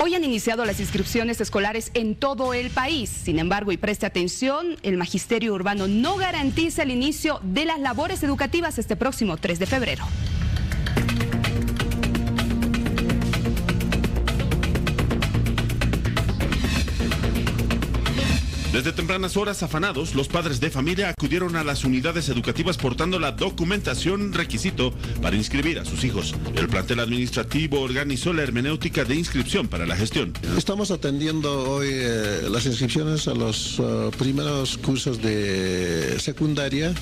Hoy han iniciado las inscripciones escolares en todo el país. Sin embargo, y preste atención, el Magisterio Urbano no garantiza el inicio de las labores educativas este próximo 3 de febrero. Desde tempranas horas, afanados, los padres de familia acudieron a las unidades educativas portando la documentación requisito para inscribir a sus hijos. El plantel administrativo organizó la hermenéutica de inscripción para la gestión. Estamos atendiendo hoy las inscripciones a los primeros cursos de secundaria,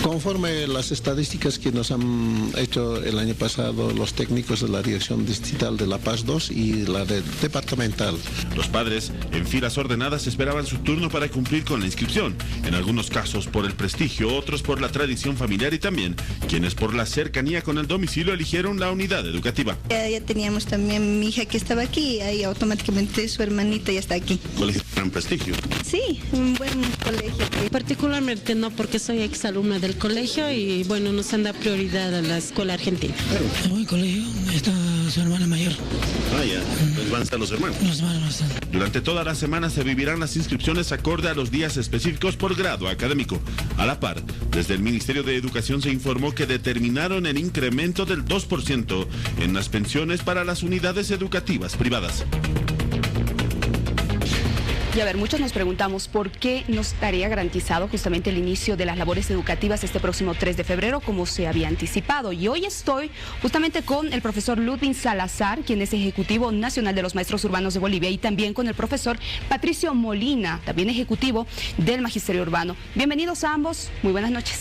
conforme las estadísticas que nos han hecho el año pasado los técnicos de la Dirección Distrital de La Paz II y la departamental. Los padres, en filas ordenadas, esperaban su turno para cumplir con la inscripción. En algunos casos por el prestigio, otros por la tradición familiar y también quienes por la cercanía con el domicilio eligieron la unidad educativa. Ya teníamos también mi hija que estaba aquí, ahí automáticamente su hermanita ya está aquí. ¿Colegio de gran prestigio? Sí, un buen colegio. Particularmente no, porque soy exalumna del colegio y bueno, nos han dado prioridad a la escuela argentina. En buen colegio está su hermana mayor. Ah, ya. Entonces van a estar los hermanos. Los hermanos están. Durante toda la semana se vivirán las inscripciones acorde a los días específicos por grado académico. A la par, desde el Ministerio de Educación se informó que determinaron el incremento del 2% en las pensiones para las unidades educativas privadas. Y a ver, muchos nos preguntamos por qué no estaría garantizado justamente el inicio de las labores educativas este próximo 3 de febrero como se había anticipado. Y hoy estoy justamente con el profesor Ludwig Salazar, quien es Ejecutivo Nacional de los Maestros Urbanos de Bolivia, y también con el profesor Patricio Molina, también Ejecutivo del Magisterio Urbano. Bienvenidos a ambos, muy buenas noches.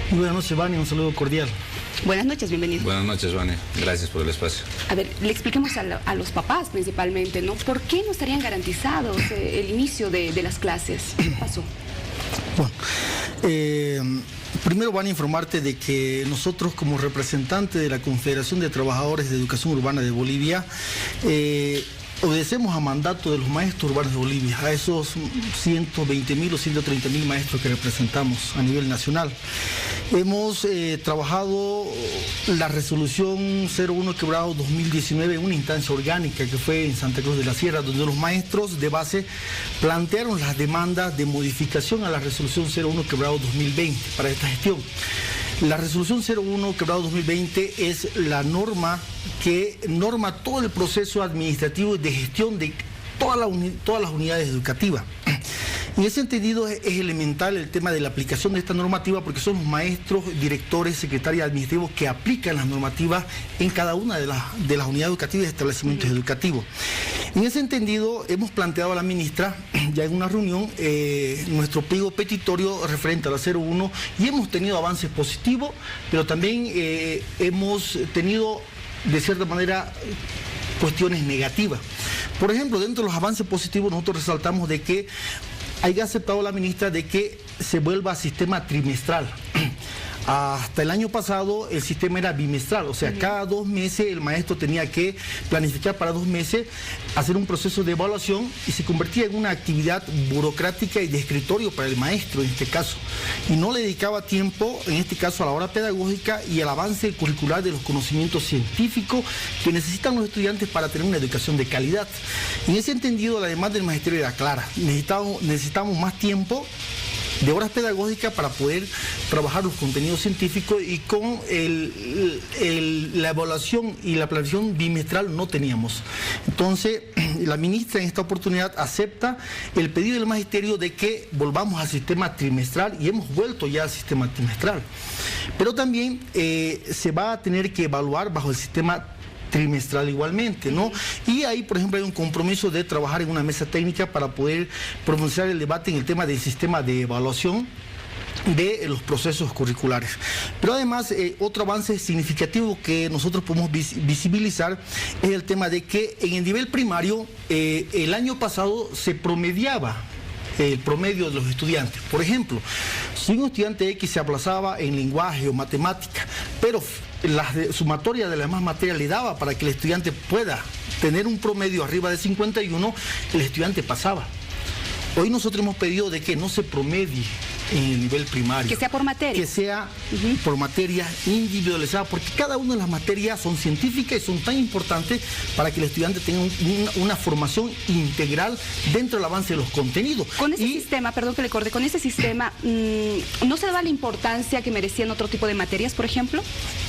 Muy buenas noches, Vani, un saludo cordial. Buenas noches, bienvenido. Buenas noches, Vani. Gracias por el espacio. A ver, le expliquemos a los papás principalmente, ¿no? ¿Por qué no estarían garantizados el inicio de las clases? ¿Qué pasó? Bueno, primero van a informarte de que nosotros como representantes de la Confederación de Trabajadores de Educación Urbana de Bolivia, obedecemos a mandato de los maestros urbanos de Bolivia, a esos 120.000 o 130.000 maestros que representamos a nivel nacional. Hemos trabajado la resolución 01/2019 en una instancia orgánica que fue en Santa Cruz de la Sierra, donde los maestros de base plantearon las demandas de modificación a la resolución 01/2020 para esta gestión. La resolución 01/2020 es la norma que norma todo el proceso administrativo de gestión de todas las unidades educativas. En ese entendido es elemental el tema de la aplicación de esta normativa, porque son los maestros, directores, secretarios administrativos que aplican las normativas en cada una de las unidades educativas y establecimientos educativos. En ese entendido hemos planteado a la ministra ya en una reunión nuestro pliego petitorio referente a la 01 y hemos tenido avances positivos, pero también hemos tenido de cierta manera cuestiones negativas. Por ejemplo, dentro de los avances positivos nosotros resaltamos de que haya aceptado la ministra de que se vuelva a sistema trimestral. Hasta el año pasado el sistema era bimestral, o sea, cada 2 meses el maestro tenía que planificar para 2 meses, hacer un proceso de evaluación y se convertía en una actividad burocrática y de escritorio para el maestro en este caso. Y no le dedicaba tiempo, en este caso, a la hora pedagógica y al avance curricular de los conocimientos científicos que necesitan los estudiantes para tener una educación de calidad. En ese entendido, la demanda del magisterio era clara. Necesitamos más tiempo de horas pedagógicas para poder trabajar los contenidos científicos, y con la evaluación y la planificación bimestral no teníamos. Entonces, la ministra en esta oportunidad acepta el pedido del magisterio de que volvamos al sistema trimestral, y hemos vuelto ya al sistema trimestral. Pero también se va a tener que evaluar bajo el sistema trimestral igualmente, ¿no? Y ahí, por ejemplo, hay un compromiso de trabajar en una mesa técnica para poder pronunciar el debate en el tema del sistema de evaluación de los procesos curriculares. Pero además, otro avance significativo que nosotros podemos visibilizar es el tema de que en el nivel primario, el año pasado se promediaba el promedio de los estudiantes. Por ejemplo, si un estudiante X se aplazaba en lenguaje o matemática, pero la sumatoria de las demás materias le daba para que el estudiante pueda tener un promedio arriba de 51, el estudiante pasaba. Hoy nosotros hemos pedido de que no se promedie en el nivel primario. Que sea por materia. Que sea por materia individualizada, porque cada una de las materias son científicas y son tan importantes para que el estudiante tenga una formación integral dentro del avance de los contenidos. Con ese sistema, perdón que le corte, con ese sistema, ¿no se daba la importancia que merecían otro tipo de materias, por ejemplo?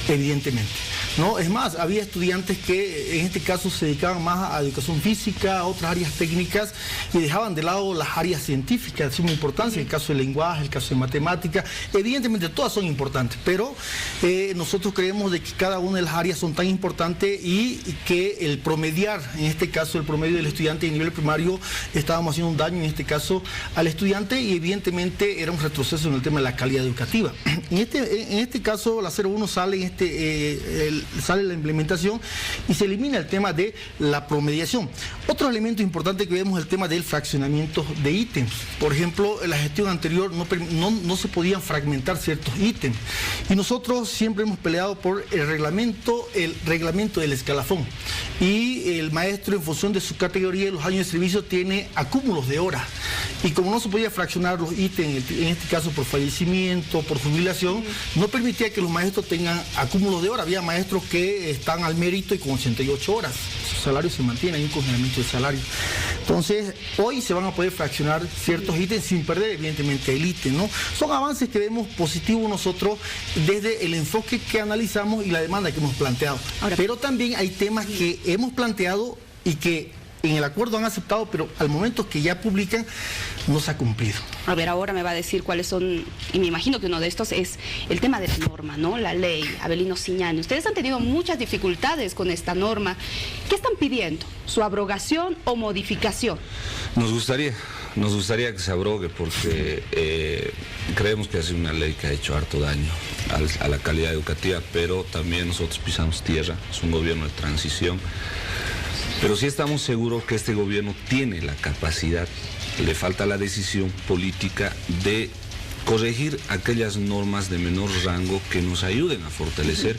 Evidentemente. No, es más, había estudiantes que en este caso se dedicaban más a educación física, a otras áreas técnicas y dejaban de lado las áreas científicas de suma importancia, el caso del lenguaje, el caso de matemática. Evidentemente todas son importantes, pero nosotros creemos de que cada una de las áreas son tan importantes y que el promediar, en este caso el promedio del estudiante de nivel primario, estábamos haciendo un daño en este caso al estudiante y evidentemente era un retroceso en el tema de la calidad educativa. En este caso la 01 sale sale la implementación y se elimina el tema de la promediación. Otro elemento importante que vemos es el tema del fraccionamiento de ítems. Por ejemplo, en la gestión anterior no se podían fragmentar ciertos ítems y nosotros siempre hemos peleado por el reglamento del escalafón, y el maestro en función de su categoría y los años de servicio tiene acúmulos de horas, y como no se podía fraccionar los ítems, en este caso por fallecimiento, por jubilación, no permitía que los maestros tengan acúmulos de horas. Había maestros que están al mérito y con 88 horas, su salario se mantiene, hay un congelamiento de salario. Entonces, hoy se van a poder fraccionar ciertos ítems sin perder evidentemente el ítem, ¿no? Son avances que vemos positivos nosotros desde el enfoque que analizamos y la demanda que hemos planteado. Ahora, pero también hay temas que hemos planteado y que en el acuerdo han aceptado, pero al momento que ya publican no se ha cumplido. A ver, ahora me va a decir cuáles son, y me imagino que uno de estos es el tema de la norma, ¿no? La ley, Avelino Siñani. Ustedes han tenido muchas dificultades con esta norma. ¿Qué están pidiendo? ¿Su abrogación o modificación? Nos gustaría que se abrogue porque creemos que ha sido una ley que ha hecho harto daño a la calidad educativa, pero también nosotros pisamos tierra, es un gobierno de transición. Pero sí estamos seguros que este gobierno tiene la capacidad, le falta la decisión política de corregir aquellas normas de menor rango que nos ayuden a fortalecer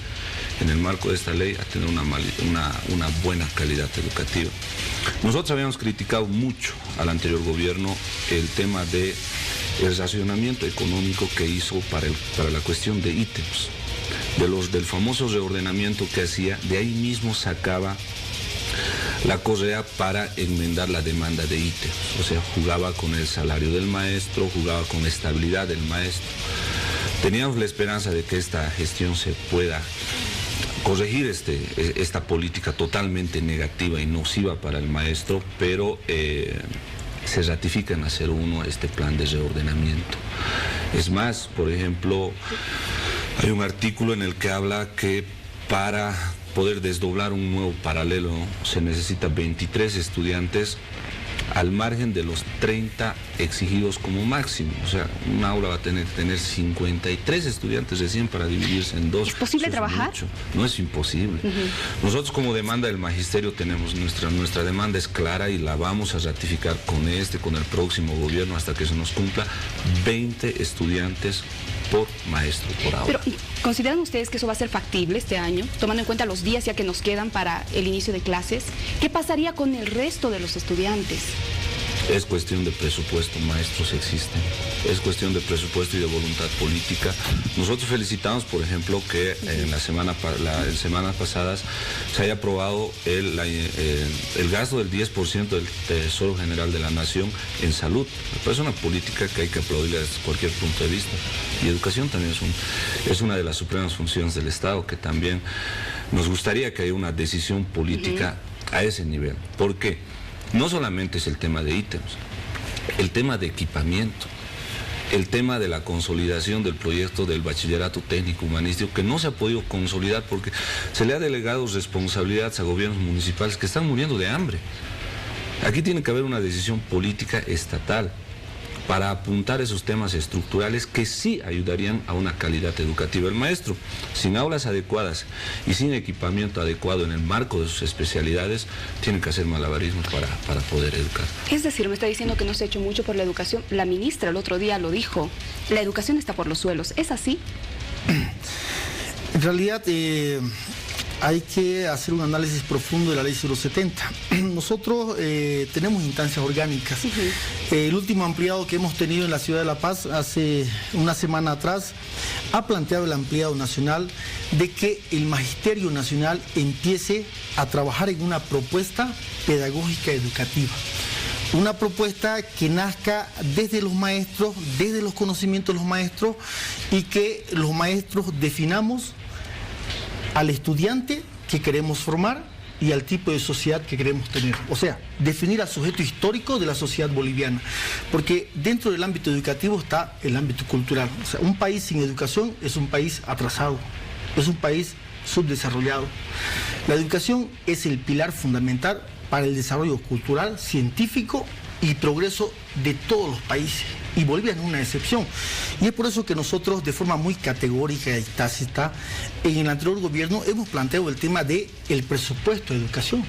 en el marco de esta ley a tener una buena calidad educativa. Nosotros habíamos criticado mucho al anterior gobierno el tema del racionamiento económico que hizo para la cuestión de ítems, del famoso reordenamiento que hacía, de ahí mismo sacaba la correa para enmendar la demanda de ítems, o sea, jugaba con el salario del maestro, jugaba con la estabilidad del maestro. Teníamos la esperanza de que esta gestión se pueda corregir esta política totalmente negativa y nociva para el maestro, pero se ratifica en la 01 este plan de reordenamiento. Es más, por ejemplo, hay un artículo en el que habla que para poder desdoblar un nuevo paralelo se necesita 23 estudiantes al margen de los 30 exigidos como máximo. O sea, un aula va a tener que tener 53 estudiantes recién para dividirse en dos. ¿Es posible trabajar? Mucho. No es imposible. Nosotros como demanda del magisterio tenemos nuestra demanda es clara y la vamos a ratificar con el próximo gobierno hasta que se nos cumpla 20 estudiantes por maestro, por aula. Pero, ¿consideran ustedes que eso va a ser factible este año, tomando en cuenta los días ya que nos quedan para el inicio de clases? ¿Qué pasaría con el resto de los estudiantes? Es cuestión de presupuesto, maestros existen. Es cuestión de presupuesto y de voluntad política. Nosotros felicitamos, por ejemplo, que en las semanas pasadas se haya aprobado el gasto del 10% del Tesoro General de la Nación en salud. Me parece una política que hay que aplaudir desde cualquier punto de vista. Y educación también es una de las supremas funciones del Estado, que también nos gustaría que haya una decisión política a ese nivel. ¿Por qué? No solamente es el tema de ítems, el tema de equipamiento, el tema de la consolidación del proyecto del bachillerato técnico humanístico, que no se ha podido consolidar porque se le ha delegado responsabilidades a gobiernos municipales que están muriendo de hambre. Aquí tiene que haber una decisión política estatal para apuntar esos temas estructurales que sí ayudarían a una calidad educativa. El maestro, sin aulas adecuadas y sin equipamiento adecuado en el marco de sus especialidades, tiene que hacer malabarismos para poder educar. Es decir, me está diciendo que no se ha hecho mucho por la educación. La ministra el otro día lo dijo, la educación está por los suelos. ¿Es así? En realidad, hay que hacer un análisis profundo de la ley 070. Nosotros tenemos instancias orgánicas. El último ampliado que hemos tenido en la ciudad de La Paz hace una semana atrás ha planteado el ampliado nacional de que el Magisterio Nacional empiece a trabajar en una propuesta pedagógica educativa. Una propuesta que nazca desde los maestros, desde los conocimientos de los maestros, y que los maestros definamos al estudiante que queremos formar y al tipo de sociedad que queremos tener. O sea, definir al sujeto histórico de la sociedad boliviana. Porque dentro del ámbito educativo está el ámbito cultural. O sea, un país sin educación es un país atrasado, es un país subdesarrollado. La educación es el pilar fundamental para el desarrollo cultural, científico y progreso de todos los países. Y Bolivia no es una excepción. Y es por eso que nosotros, de forma muy categórica y tácita, en el anterior gobierno hemos planteado el tema del presupuesto de educación.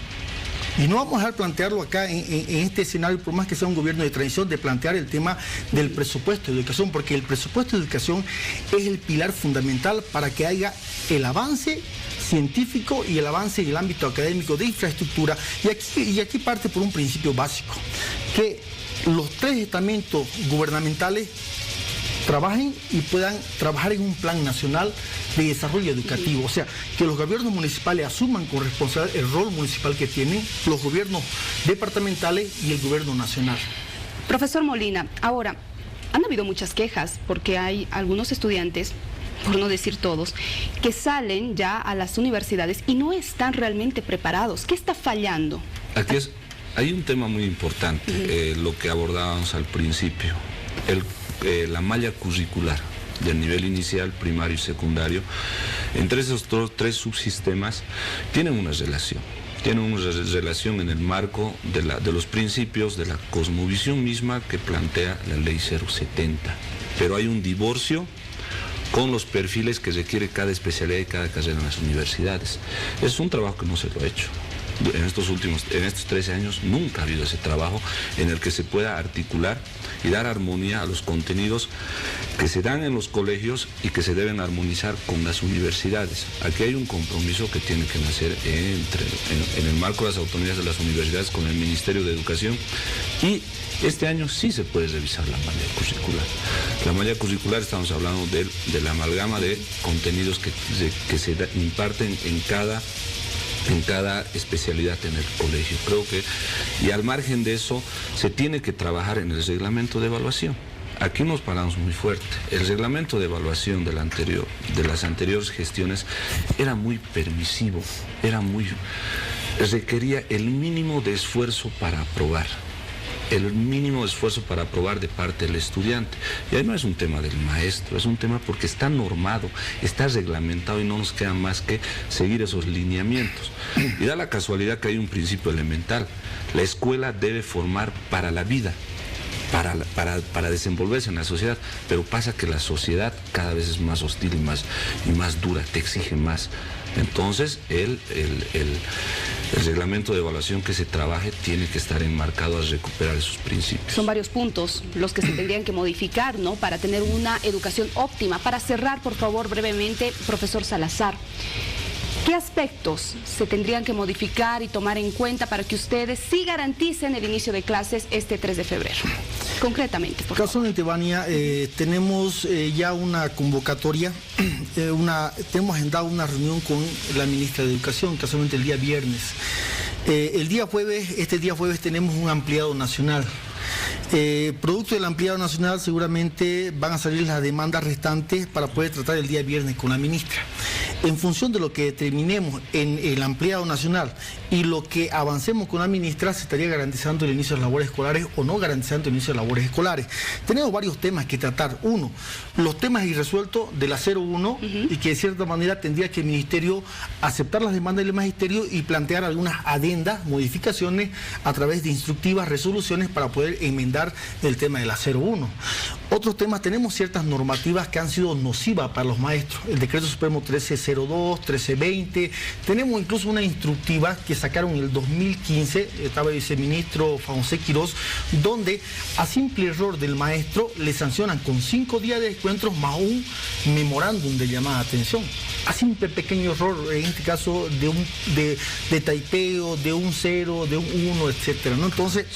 Y no vamos a dejar plantearlo acá en este escenario, por más que sea un gobierno de transición, de plantear el tema del presupuesto de educación, porque el presupuesto de educación es el pilar fundamental para que haya el avance científico y el avance en el ámbito académico de infraestructura. Y aquí parte por un principio básico, que los tres estamentos gubernamentales trabajen y puedan trabajar en un plan nacional de desarrollo educativo. O sea, que los gobiernos municipales asuman con responsabilidad el rol municipal que tienen, los gobiernos departamentales y el gobierno nacional. Profesor Molina, ahora, han habido muchas quejas porque hay algunos estudiantes, por no decir todos, que salen ya a las universidades y no están realmente preparados. ¿Qué está fallando? Hay un tema muy importante, lo que abordábamos al principio, la malla curricular del nivel inicial, primario y secundario. Entre esos tres subsistemas tienen una relación. Tienen una relación en el marco de los principios de la cosmovisión misma que plantea la ley 070. Pero hay un divorcio con los perfiles que requiere cada especialidad y cada carrera en las universidades. Es un trabajo que no se lo ha hecho. En estos 13 años nunca ha habido ese trabajo en el que se pueda articular y dar armonía a los contenidos que se dan en los colegios y que se deben armonizar con las universidades. Aquí hay un compromiso que tiene que nacer en el marco de las autonomías de las universidades con el Ministerio de Educación, y este año sí se puede revisar la malla curricular. La malla curricular, estamos hablando de la amalgama de contenidos que se imparten en cada especialidad en el colegio. Creo que, y al margen de eso, se tiene que trabajar en el reglamento de evaluación. Aquí nos paramos muy fuerte. El reglamento de evaluación de las anteriores gestiones era muy permisivo, requería el mínimo de esfuerzo para aprobar. El mínimo esfuerzo para aprobar de parte del estudiante. Y ahí no es un tema del maestro, es un tema porque está normado, está reglamentado y no nos queda más que seguir esos lineamientos. Y da la casualidad que hay un principio elemental. La escuela debe formar para la vida, para desenvolverse en la sociedad, pero pasa que la sociedad cada vez es más hostil y más dura, te exige más. Entonces, el reglamento de evaluación que se trabaje tiene que estar enmarcado a recuperar esos principios. Son varios puntos los que se tendrían que modificar, ¿no?, para tener una educación óptima. Para cerrar, por favor, brevemente, profesor Salazar, ¿qué aspectos se tendrían que modificar y tomar en cuenta para que ustedes sí garanticen el inicio de clases este 3 de febrero? Concretamente, por favor. Casualmente, Vania, tenemos ya una convocatoria, tenemos agendado una reunión con la ministra de Educación, casualmente el día viernes. Este día jueves tenemos un ampliado nacional. Producto del ampliado nacional seguramente van a salir las demandas restantes para poder tratar el día viernes con la ministra. En función de lo que determinemos en el ampliado nacional y lo que avancemos con la ministra, se estaría garantizando el inicio de las labores escolares o no garantizando el inicio de las labores escolares. Tenemos varios temas que tratar. Uno, los temas irresueltos de la 01 y que de cierta manera tendría que el Ministerio aceptar las demandas del Magisterio y plantear algunas adendas, modificaciones a través de instructivas resoluciones para poder enmendar el tema de la 01. Otros temas, tenemos ciertas normativas que han sido nocivas para los maestros. El Decreto Supremo 1302, 1320. Tenemos incluso una instructiva que sacaron en el 2015, estaba el viceministro Fonse Quirós, donde a simple error del maestro le sancionan con 5 días de descuentos más un memorándum de llamada de atención. A simple pequeño error, en este caso de taipeo, de un 0, de un 1, etcétera, ¿no? Entonces,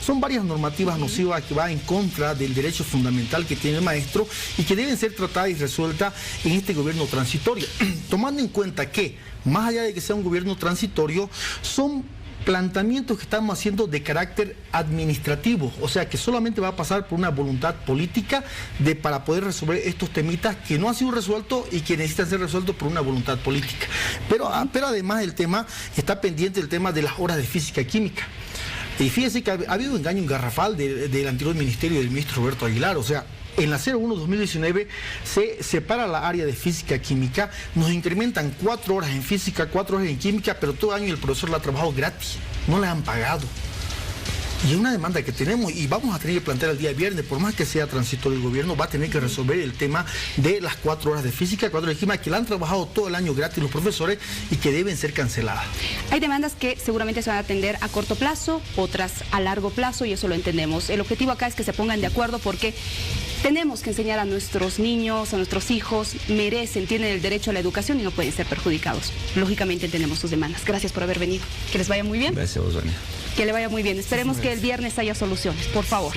son varias normativas nocivas que van en contra del derecho fundamental que tiene el maestro y que deben ser tratadas y resueltas en este gobierno transitorio. Tomando en cuenta que, más allá de que sea un gobierno transitorio, son planteamientos que estamos haciendo de carácter administrativo, o sea que solamente va a pasar por una voluntad política para poder resolver estos temitas que no han sido resueltos y que necesitan ser resueltos por una voluntad política. Pero además el tema está pendiente, el tema de las horas de física y química. Y fíjense que ha habido un engaño garrafal del anterior ministerio del ministro Roberto Aguilar, o sea, en la 01-2019 se separa la área de física-química, nos incrementan 4 horas en física, 4 horas en química, pero todo año el profesor la ha trabajado gratis, no la han pagado. Y es una demanda que tenemos y vamos a tener que plantear el día viernes, por más que sea transitorio el gobierno, va a tener que resolver el tema de las 4 horas de física, 4 horas de química, que la han trabajado todo el año gratis los profesores y que deben ser canceladas. Hay demandas que seguramente se van a atender a corto plazo, otras a largo plazo, y eso lo entendemos. El objetivo acá es que se pongan de acuerdo porque tenemos que enseñar a nuestros niños, a nuestros hijos, merecen, tienen el derecho a la educación y no pueden ser perjudicados. Lógicamente entendemos sus demandas. Gracias por haber venido. Que les vaya muy bien. Gracias, Osvania. Que le vaya muy bien. Esperemos que el viernes haya soluciones, por favor.